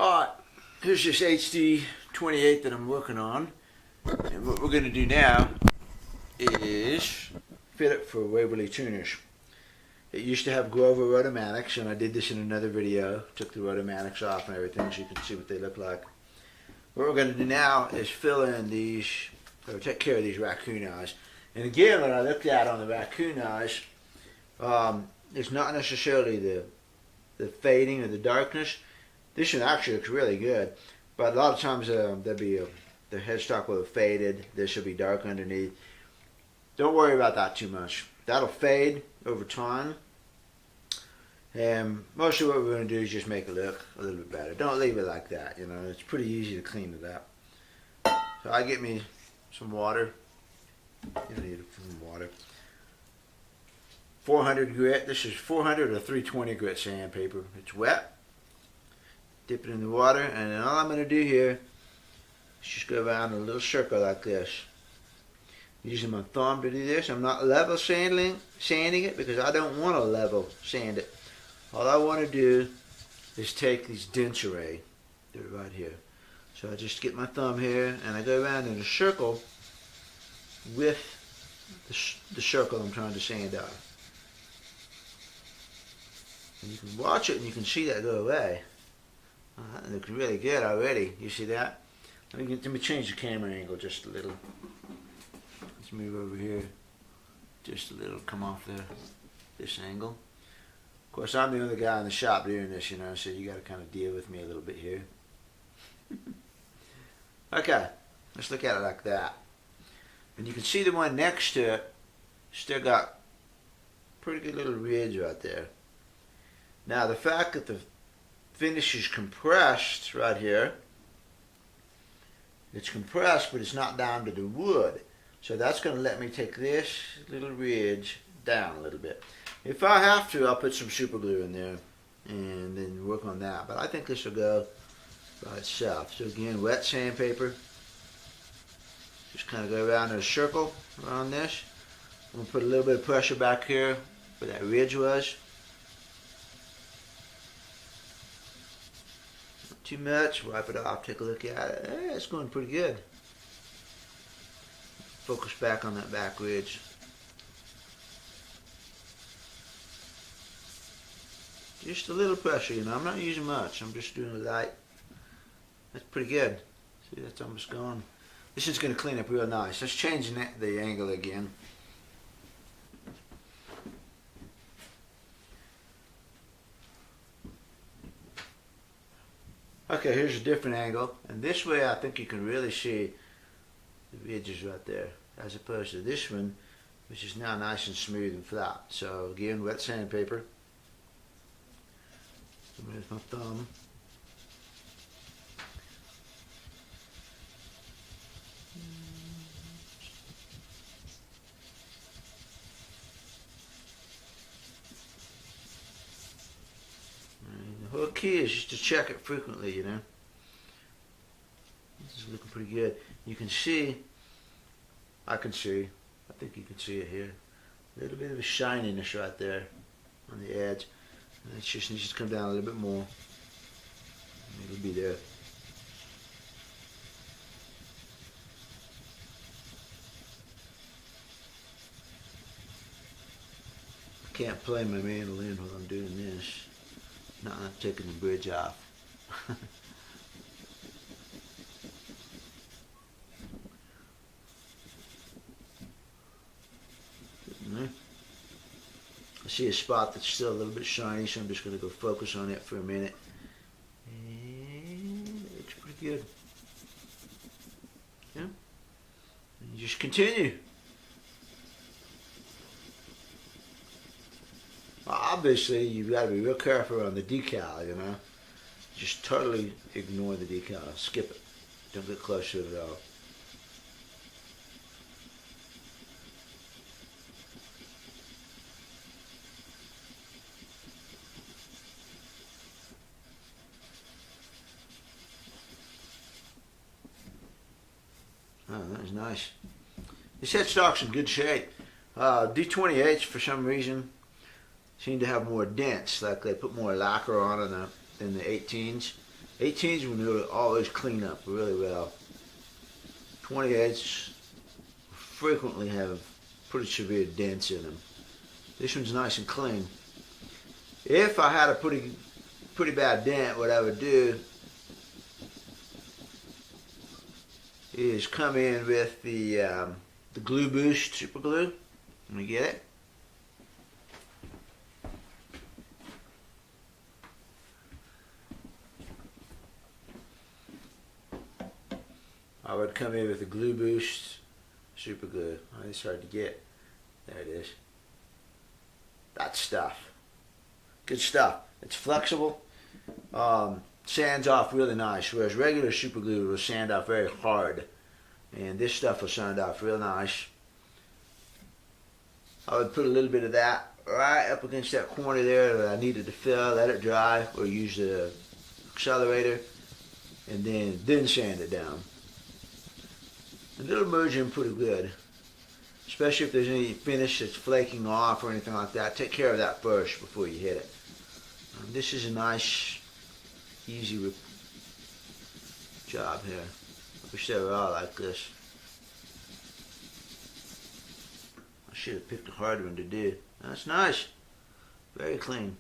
Alright, here's this HD 28 that I'm working on, and what we're going to do now is fit it for Waverly tuners. It used to have Grover rotomatics, and I did this in another video, took the rotomatics off and everything so you can see what they look like. What we're going to do now is fill in these, or take care of these raccoon eyes. And again, when I looked at on the raccoon eyes, it's not necessarily the fading or the darkness. This one actually looks really good, but a lot of times there'll be the headstock will have faded. This will be dark underneath. Don't worry about that too much. That'll fade over time, and mostly what we're going to do is just make it look a little bit better. Don't leave it like that. You know, it's pretty easy to clean it up. So I get me some water. You don't need some water. 400 grit. This is 400 or 320 grit sandpaper. It's wet. Dip it in the water, and then all I'm going to do here is just go around in a little circle like this. Using my thumb to do this. I'm not level sanding it because I don't want to level sand it. All I want to do is take these dents away. They're right here. So I just get my thumb here and I go around in a circle with the circle I'm trying to sand off. And you can watch it and you can see that go away. That looks really good already. You see that? Let me change the camera angle just a little. Let's move over here just a little. Come off this angle. Of course, I'm the only guy in the shop doing this, you know, so you got to kind of deal with me a little bit here. Okay, let's look at it like that. And you can see the one next to it still got pretty good little ridge right there. Now, the fact that the finish is compressed right here. It's compressed, but it's not down to the wood. So that's going to let me take this little ridge down a little bit. If I have to, I'll put some super glue in there and then work on that. But I think this will go by itself. So again, wet sandpaper. Just kind of go around in a circle around this. I'm going to put a little bit of pressure back here where that ridge was. Too much, wipe it off, take a look at it. It's going pretty good. Focus back on that back ridge. Just a little pressure, you know, I'm not using much, I'm just doing a light. That's pretty good. See, that's almost gone. This is going to clean up real nice. Let's change the angle again. Okay, here's a different angle, and this way I think you can really see the ridges right there, as opposed to this one, which is now nice and smooth and flat. So again, wet sandpaper. With my thumb. The whole key is just to check it frequently, you know. This is looking pretty good. You can see, I think you can see it here. A little bit of a shininess right there on the edge. And it just needs to come down a little bit more. It'll be there. I can't play my mandolin while I'm doing this. Not taking the bridge off. I see a spot that's still a little bit shiny, so I'm just going to go focus on it for a minute. And it looks pretty good. Yeah. And you just continue. Obviously, you've got to be real careful on the decal, you know. Just totally ignore the decal. Skip it. Don't get close to it at all. Oh, that was nice. This headstock's in good shape. D28s, for some reason, seem to have more dents, like they put more lacquer on it than the 18s. 18s will always clean up really well. 28s frequently have pretty severe dents in them. This one's nice and clean. If I had a pretty bad dent, what I would do is come in with the Glue Boost super glue. Let me get it. I would come in with the Glue Boost super glue. Oh, it's hard to get. There it is. That stuff. Good stuff. It's flexible. Sands off really nice, whereas regular super glue will sand off very hard. And this stuff will sand off real nice. I would put a little bit of that right up against that corner there that I needed to fill, let it dry, or use the accelerator, and then sand it down. And it'll merge in pretty good, especially if there's any finish that's flaking off or anything like that. Take care of that first before you hit it. This is a nice, easy job here. I wish they were all like this. I should have picked a harder one to do. That's nice. Very clean.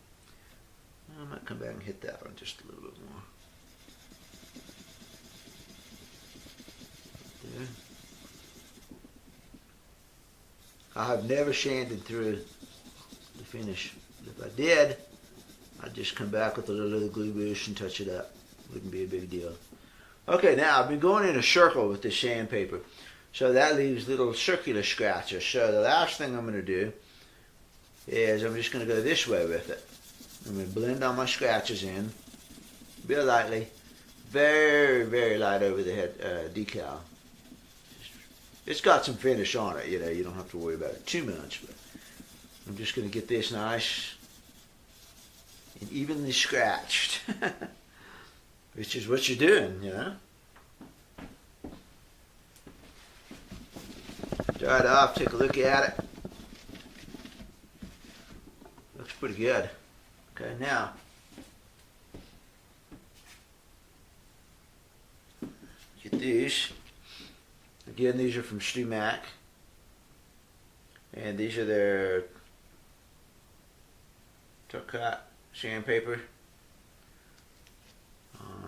I might come back and hit that one just a little bit more. There. I have never sanded through the finish. If I did, I'd just come back with a little Glue Boost and touch it up. Wouldn't be a big deal. Okay, now I've been going in a circle with this sandpaper, so that leaves little circular scratches. So the last thing I'm going to do is I'm just going to go this way with it. I'm going to blend all my scratches in, real lightly, very, very light over the head decal. It's got some finish on it, you don't have to worry about it too much, but I'm just going to get this nice and evenly scratched, which is what you're doing, Dry it off, take a look at it. Looks pretty good. Okay, now, get these. Again, these are from Stu Mac, and these are their Tuck-Cut sandpaper.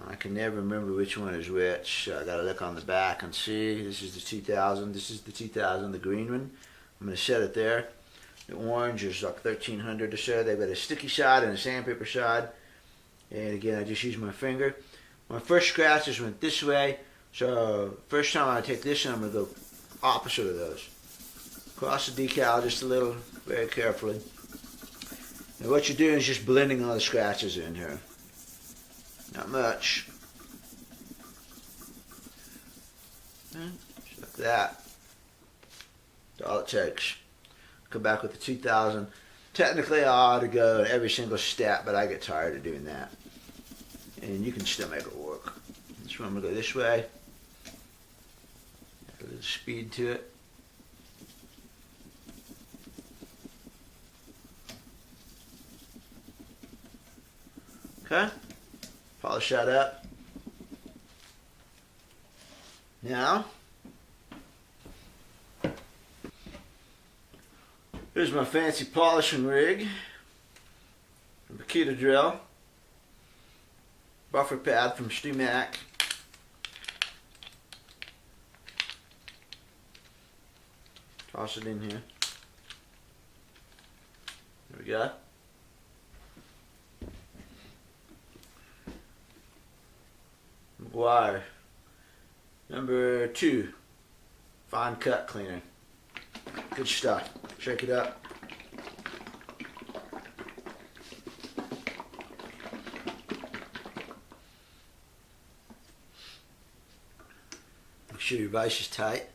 I can never remember which one is which. I gotta look on the back and see. This is the 2000. This is the 2000, the green one. I'm gonna set it there. The orange is like 1300 or so. They've got a sticky side and a sandpaper side. And again, I just use my finger. My first scratches went this way. So first time I take this one, I'm gonna go opposite of those. Cross the decal just a little, very carefully. And what you're doing is just blending all the scratches in here. Not much. Just like that. That's all it takes. Come back with the 2000. Technically I ought to go in every single step, but I get tired of doing that. And you can still make it work. So I'm going to go this way. Add a little speed to it. Okay. Polish that up. Now, here's my fancy polishing rig. A Makita drill. Buffer pad from Stu Mac. Toss it in here. There we go. Wire. Number 2. Fine cut cleaner. Good stuff. Shake it up. Make sure your vise is tight.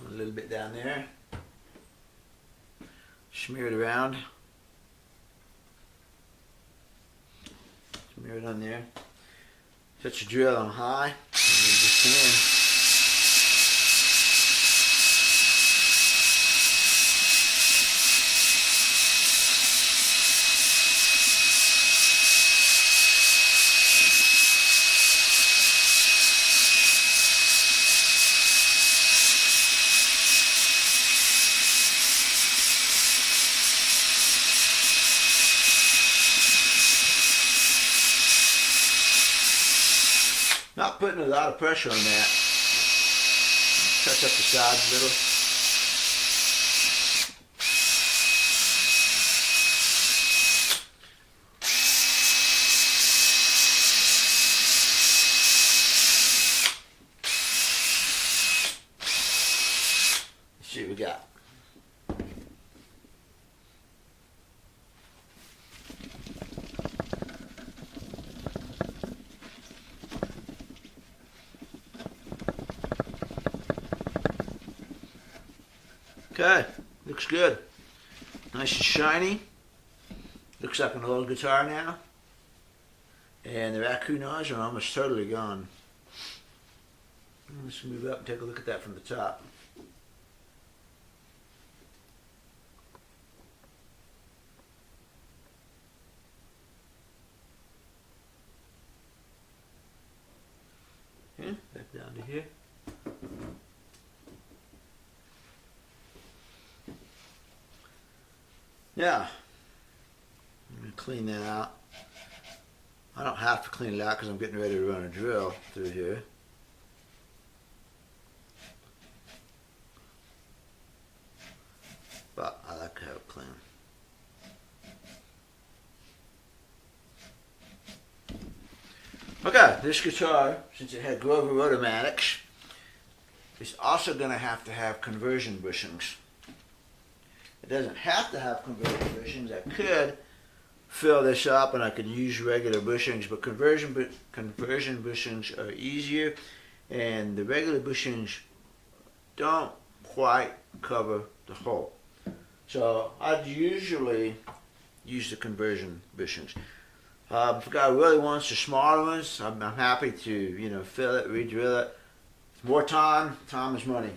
A little bit down there. Smear it around. Smear it on there. Set your drill on high. And just in. not putting a lot of pressure on that. Touch up the sides a little. Let's see what we got. Okay, looks good. Nice and shiny. Looks like an old guitar now. And the raccoon eyes are almost totally gone. Let's move up and take a look at that from the top. Okay, back down to here. Yeah, I'm going to clean that out. I don't have to clean it out because I'm getting ready to run a drill through here. But I like to have it clean. Okay, this guitar, since it had Grover automatics, is also going to have conversion bushings. It doesn't have to have conversion bushings. I could fill this up and I could use regular bushings, but conversion bushings are easier, and the regular bushings don't quite cover the hole. So I'd usually use the conversion bushings. If a guy really wants the smaller ones, I'm happy to fill it, re-drill it. It's more time. Time is money.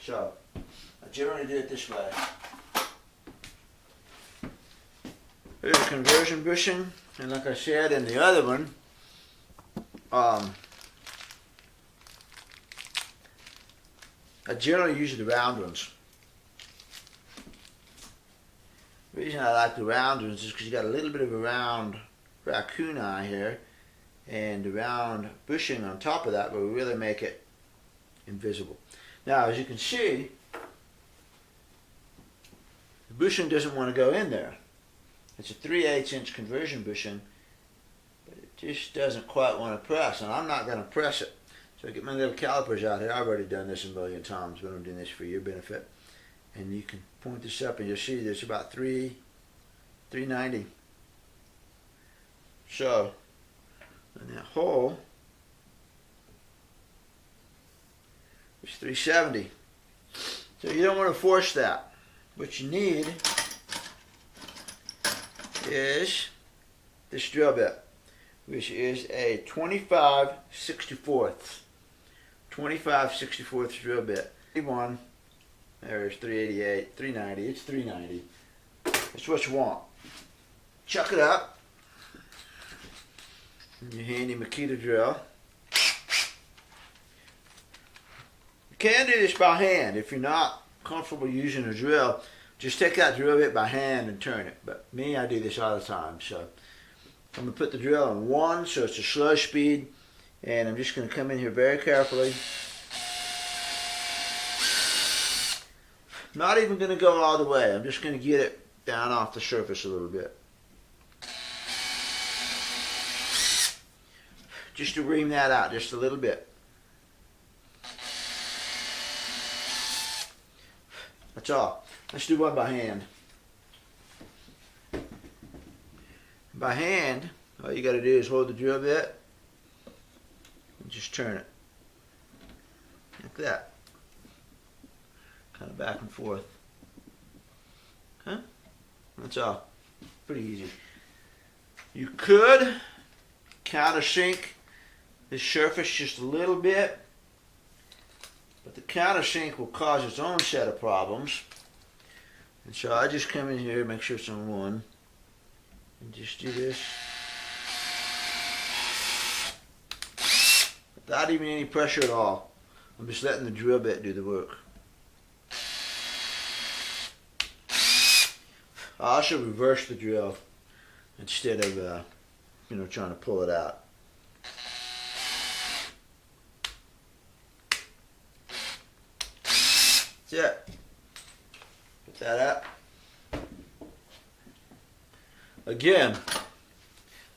So I generally do it this way. Here's a conversion bushing, and like I said in the other one, I generally use the round ones. The reason I like the round ones is because you got a little bit of a round raccoon eye here, and the round bushing on top of that will really make it invisible. Now, as you can see, the bushing doesn't want to go in there. It's a 3/8 inch conversion bushing, but it just doesn't quite want to press, and I'm not going to press it. So I get my little calipers out here. I've already done this a million times, but I'm doing this for your benefit. And you can point this up and you'll see there's about 390. So, in that hole, it's 370. So you don't want to force that. What you need is this drill bit, which is a 25/64. 25/64 drill bit. 1, there's 388, 390, it's 390. That's what you want. Chuck it up. Your handy Makita drill. You can do this by hand. If you're not comfortable using a drill, just take that drill bit by hand and turn it. But me, I do this all the time. So I'm going to put the drill on 1, so it's a slow speed. And I'm just going to come in here very carefully. Not even going to go all the way. I'm just going to get it down off the surface a little bit. Just to ream that out just a little bit. That's all. Let's do one by hand. By hand, all you got to do is hold the drill bit and just turn it. Like that. Kind of back and forth. Huh? That's all. Pretty easy. You could countersink this surface just a little bit, but the countersink will cause its own set of problems. And so I just come in here, make sure it's on 1, and just do this without even any pressure at all. I'm just letting the drill bit do the work. I also reverse the drill instead of trying to pull it out. That's it. Put that up. Again,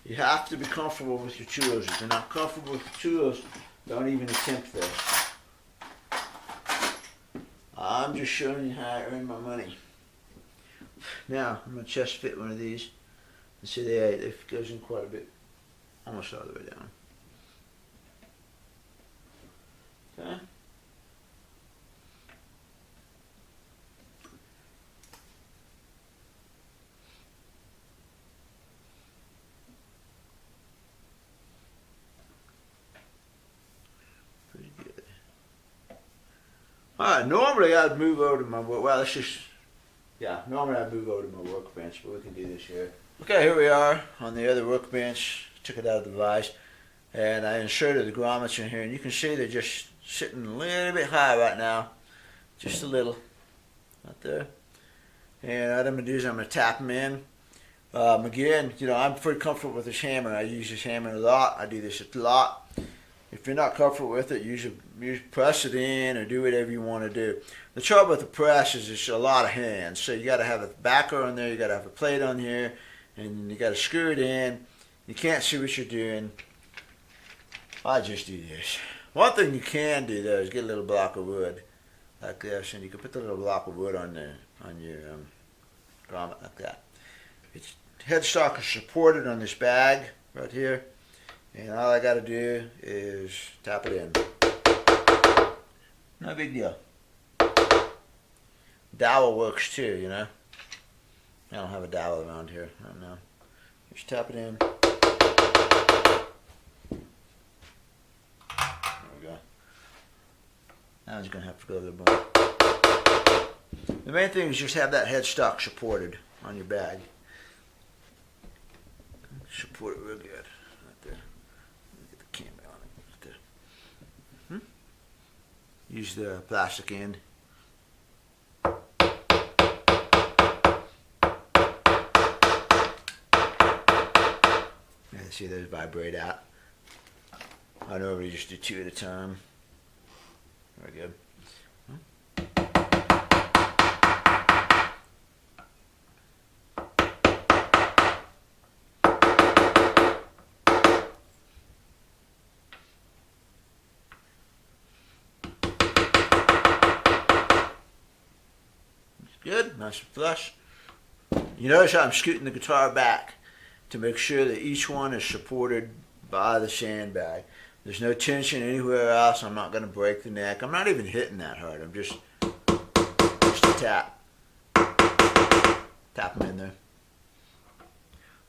you have to be comfortable with your tools. If you're not comfortable with your tools, don't even attempt this. I'm just showing you how I earn my money. Now, I'm going to chest fit one of these. And see, it goes in quite a bit. Almost all the way down. Okay. Pretty good. Alright, normally I'd move over to my work. Well, let's just, normally I'd move over to my workbench, but we can do this here. Okay, here we are on the other workbench. Took it out of the vise, and I inserted the grommets in here, and you can see they're just sitting a little bit high right now, just a little, right there. And what I'm going to do is I'm going to tap them in. Again, I'm pretty comfortable with this hammer. I use this hammer a lot. I do this a lot. If you're not comfortable with it, you press it in or do whatever you want to do. The trouble with the press is it's a lot of hands, so you got to have a backer on there, you got to have a plate on here, and you got to screw it in. You can't see what you're doing. I just do this. One thing you can do though is get a little block of wood like this, and you can put the little block of wood on your grommet like that. Its headstock is supported on this bag right here, and all I got to do is tap it in. No big deal. Dowel works too, I don't have a dowel around here. I don't know. Just tap it in. Now he's going to have to go to the bone. The main thing is just have that headstock supported on your bag. Support it real good. Right there. Get the camera on it. Right there. Use the plastic end. Yeah, see those vibrate out. I normally just do 2 at a time. Very good. Good, nice and flush. You notice how I'm scooting the guitar back to make sure that each one is supported by the sandbag. There's no tension anywhere else. I'm not going to break the neck. I'm not even hitting that hard. I'm just a tap. Tap them in there.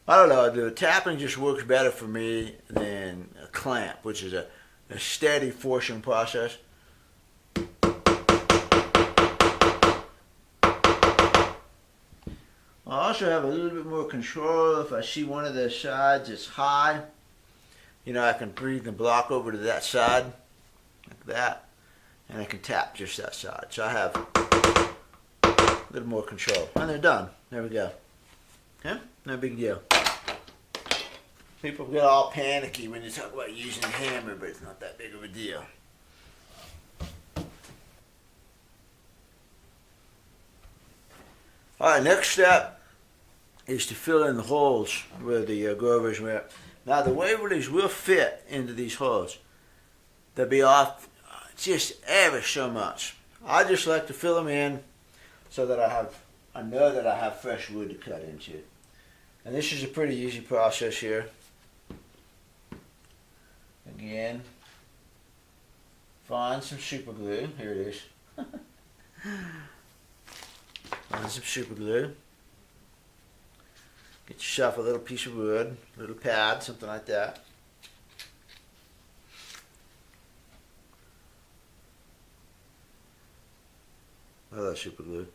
I don't know. The tapping just works better for me than a clamp, which is a steady forcing process. I also have a little bit more control if I see one of the sides that's high. I can bring the block over to that side, like that, and I can tap just that side. So I have a little more control. And they're done. There we go. Okay? No big deal. People get all panicky when you talk about using a hammer, but it's not that big of a deal. Alright, next step is to fill in the holes where the Grovers went. Now the Waverlys will fit into these holes. They'll be off just ever so much. I just like to fill them in so that I know that I have fresh wood to cut into. And this is a pretty easy process here. Again, find some super glue. Here it is. Find some super glue. Get yourself a little piece of wood, a little pad, something like that. I love super glue.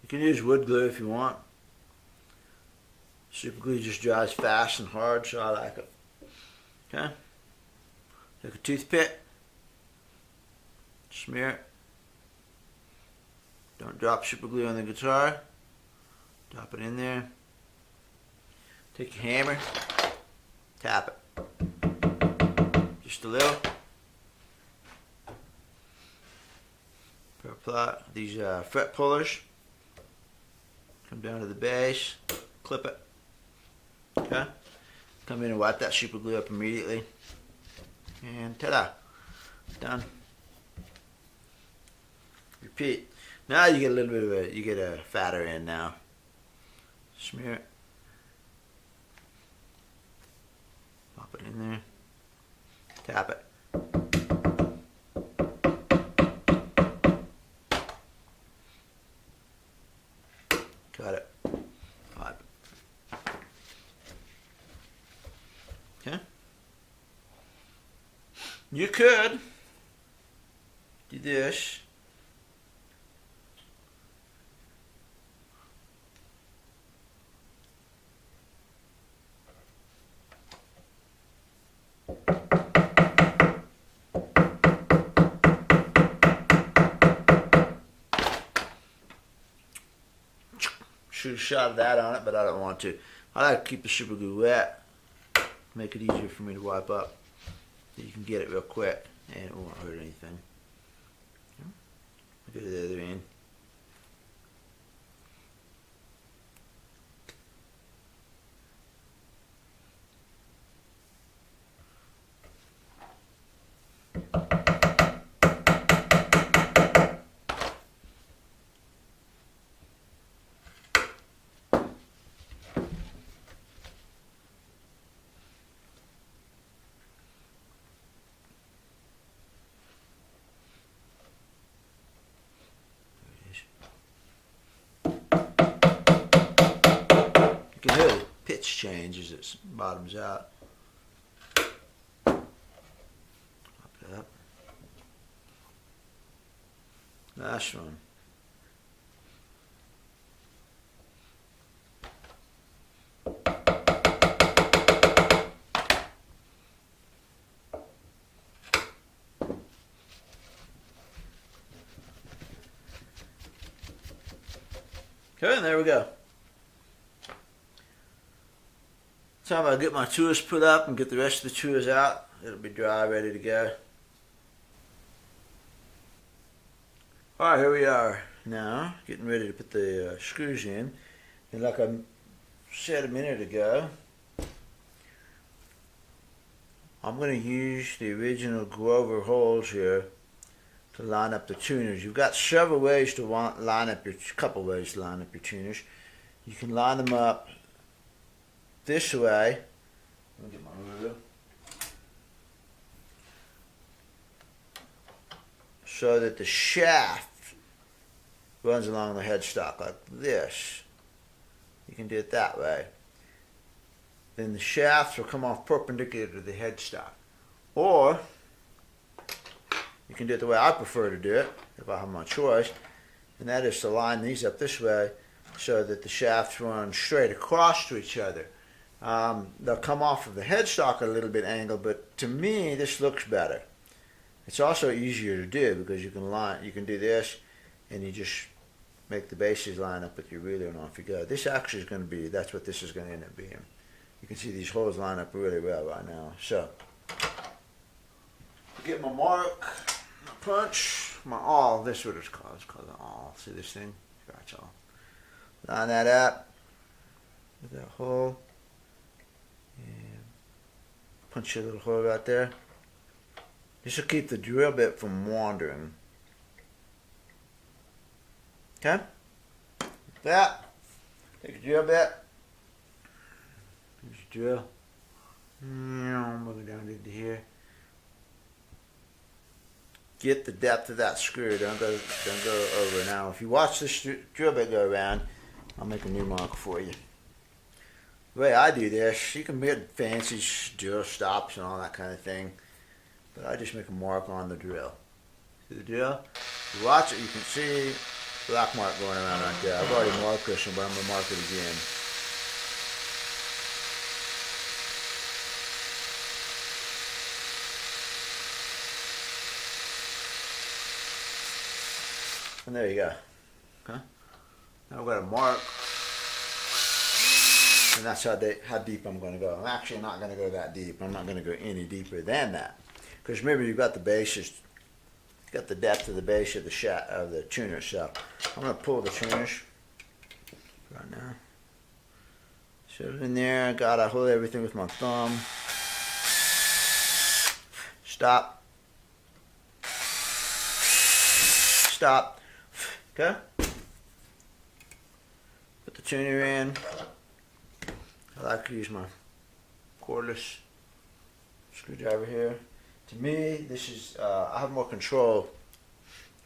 You can use wood glue if you want. Super glue just dries fast and hard, so I like it. Okay? Take a toothpick. Smear it. Don't drop super glue on the guitar. Drop it in there. Take your hammer. Tap it. Just a little. these fret pullers. Come down to the base, clip it. Okay. Come in and wipe that super glue up immediately. And ta-da, done. Repeat. Now you get a little bit of a fatter end now. Smear it. Pop it in there. Tap it. Got it. Pipe. Okay. You could do this. Shoot a shot of that on it, but I don't want to. I like to keep the super glue wet, make it easier for me to wipe up. You can get it real quick and it won't hurt anything. Go to the other end. You can hear the pitch change as it bottoms out. Pop it up. Last one. Okay, and there we go. Time I get my tours put up and get the rest of the tours out, it'll be dry, ready to go. Alright, here we are now, getting ready to put the screws in. And like I said a minute ago, I'm going to use the original Grover holes here to line up the tuners. You've got several ways to line up your, couple ways to line up your tuners. You can line them up this way. Let me get my ruler. So that the shaft runs along the headstock like this. You can do it that way. Then the shafts will come off perpendicular to the headstock. Or you can do it the way I prefer to do it, if I have my choice, and that is to line these up this way so that the shafts run straight across to each other. They'll come off of the headstock a little bit angled, but to me this looks better. It's also easier to do because you can do this and you just make the bases line up with your ruler and off you go. This actually is going to be, that's what this is going to end up being. You can see these holes line up really well right now. So, get my mark, my punch, my awl. This is what it's called. It's called an awl. See this thing? Scratch awl. Line that up with that hole. And punch a little hole right there. This will keep the drill bit from wandering. Okay? With that, take a drill bit. Here's your drill. Moving down into here. Get the depth of that screw. Don't go over. Now, if you watch this drill bit go around, I'll make a new mark for you. The way I do this, you can get fancy drill stops and all that kind of thing, but I just make a mark on the drill. See the drill? If you watch it, you can see the black mark going around right there. I've already marked this one, but I'm going to mark it again. And there you go. Okay. Now we've got a mark. And that's how deep I'm going to go. I'm actually not going to go that deep. I'm not going to go any deeper than that. Because remember, you've got the bases got the depth of the base of the tuner. So I'm gonna pull the tuners right now. Set it in there. Gotta hold everything with my thumb. Stop. Stop. Okay. Put the tuner in. I like to use my cordless screwdriver here. To me, this is I have more control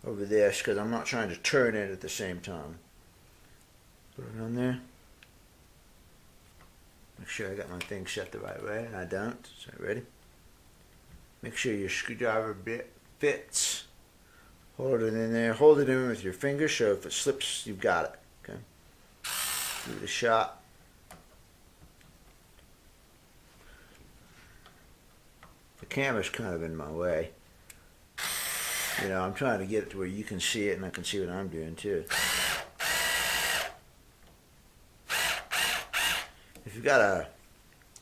over this because I'm not trying to turn it at the same time. Put it on there. Make sure I got my thing set the right way, and I don't. So ready? Make sure your screwdriver bit fits. Hold it in there. Hold it in with your finger so if it slips, you've got it. Okay. Give it a shot. The camera's kind of in my way. You know, I'm trying to get it to where you can see it and I can see what I'm doing too. If you've got a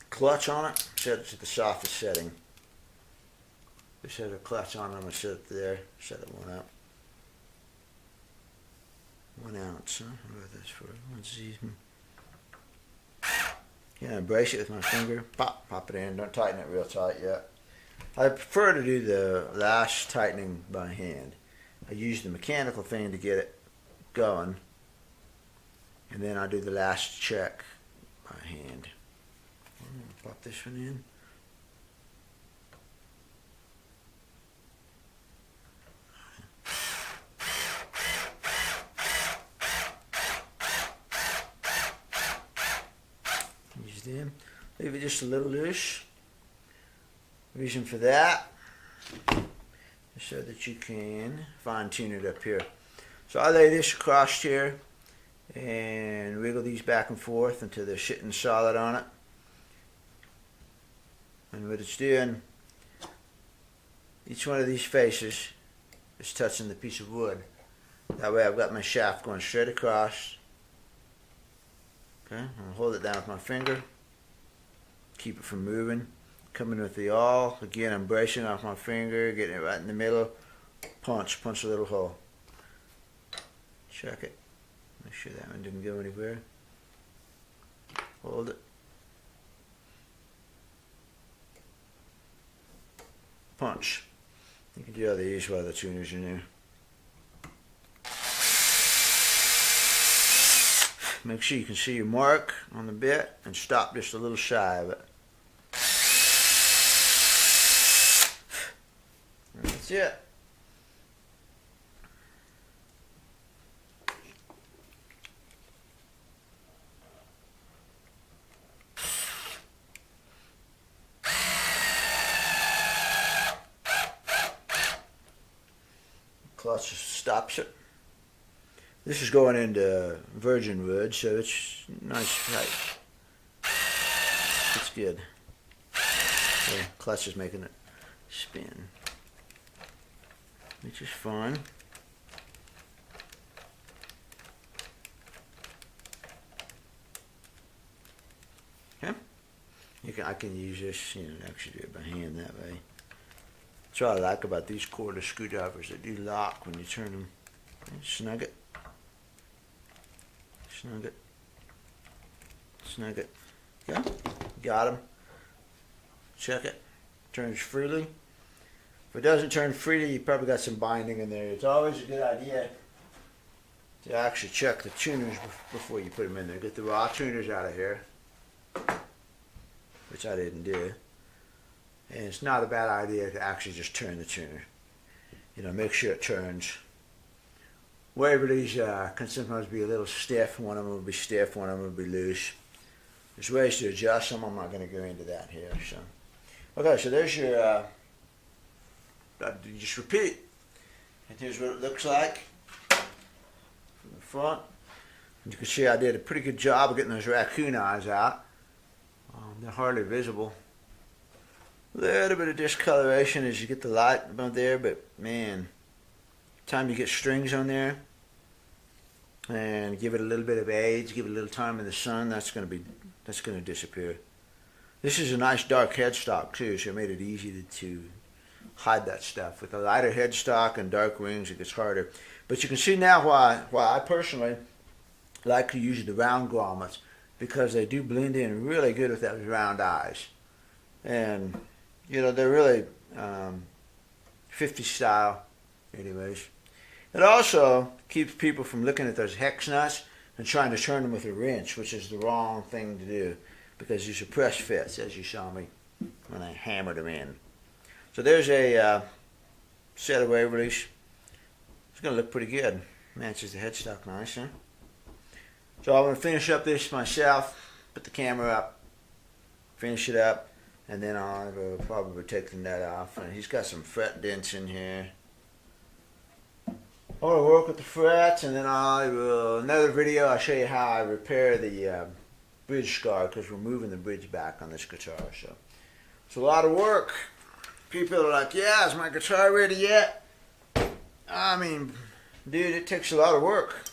clutch on it, set it to the softest setting. Just had a clutch on it, I'm going to set it there, set it one up. 1 ounce, huh? What about this for? 1 season. Yeah, brace it with my finger. Pop it in. Don't tighten it real tight yet. I prefer to do the last tightening by hand. I use the mechanical thing to get it going, and then I do the last check by hand. Pop this one in. Use them. Leave it just a little loose. Reason for that is so that you can fine tune it up here. So I lay this across here and wiggle these back and forth until they're sitting solid on it. And what it's doing, each one of these faces is touching the piece of wood. That way I've got my shaft going straight across. Okay, I'll hold it down with my finger. Keep it from moving. Coming with the awl. Again, I'm bracing off my finger, getting it right in the middle. Punch a little hole. Check it. Make sure that one didn't go anywhere. Hold it. Punch. You can do all these while the tuner's in there. Make sure you can see your mark on the bit and stop just a little shy of it. And that's it. Clutch stops it. This is going into virgin wood, so it's nice tight. It's good. Yeah, clutch is making it spin, which is fine. Okay. I can use this, actually do it by hand that way. That's what I like about these cordless screwdrivers. They do lock when you turn them. Okay, snug it. Snug it. Snug it. Okay. Got them. Check it. Turns freely. If it doesn't turn freely, you probably got some binding in there. It's always a good idea to actually check the tuners before you put them in there. Get the raw tuners out of here, which I didn't do. And it's not a bad idea to actually just turn the tuner. Make sure it turns. Waverly's can sometimes be a little stiff. One of them will be stiff, one of them will be loose. There's ways to adjust them. I'm not going to go into that here. So, okay, so there's your, you just repeat. And here's what it looks like from the front. And you can see I did a pretty good job of getting those raccoon eyes out. They're hardly visible. A little bit of discoloration as you get the light above there, but man, time you get strings on there and give it a little bit of age, give it a little time in the sun, that's going to disappear. This is a nice dark headstock too, so it made it easy to hide that stuff. With a lighter headstock and dark wings, it gets harder. But you can see now why I personally like to use the round grommets, because they do blend in really good with those round eyes. And, you know, they're really 50 style anyways. It also keeps people from looking at those hex nuts and trying to turn them with a wrench, which is the wrong thing to do, because you suppress fits, as you saw me when I hammered them in. So there's a set of Waverlys. It's going to look pretty good. Matches the headstock nice, huh? So I'm going to finish up this myself, put the camera up, finish it up, and then I'll probably take the nut off. And he's got some fret dents in here. I'm going to work with the frets, and then I will, another video, I'll show you how I repair the bridge scar, because we're moving the bridge back on this guitar. So it's a lot of work. People are like, yeah, is my guitar ready yet? I mean, dude, it takes a lot of work.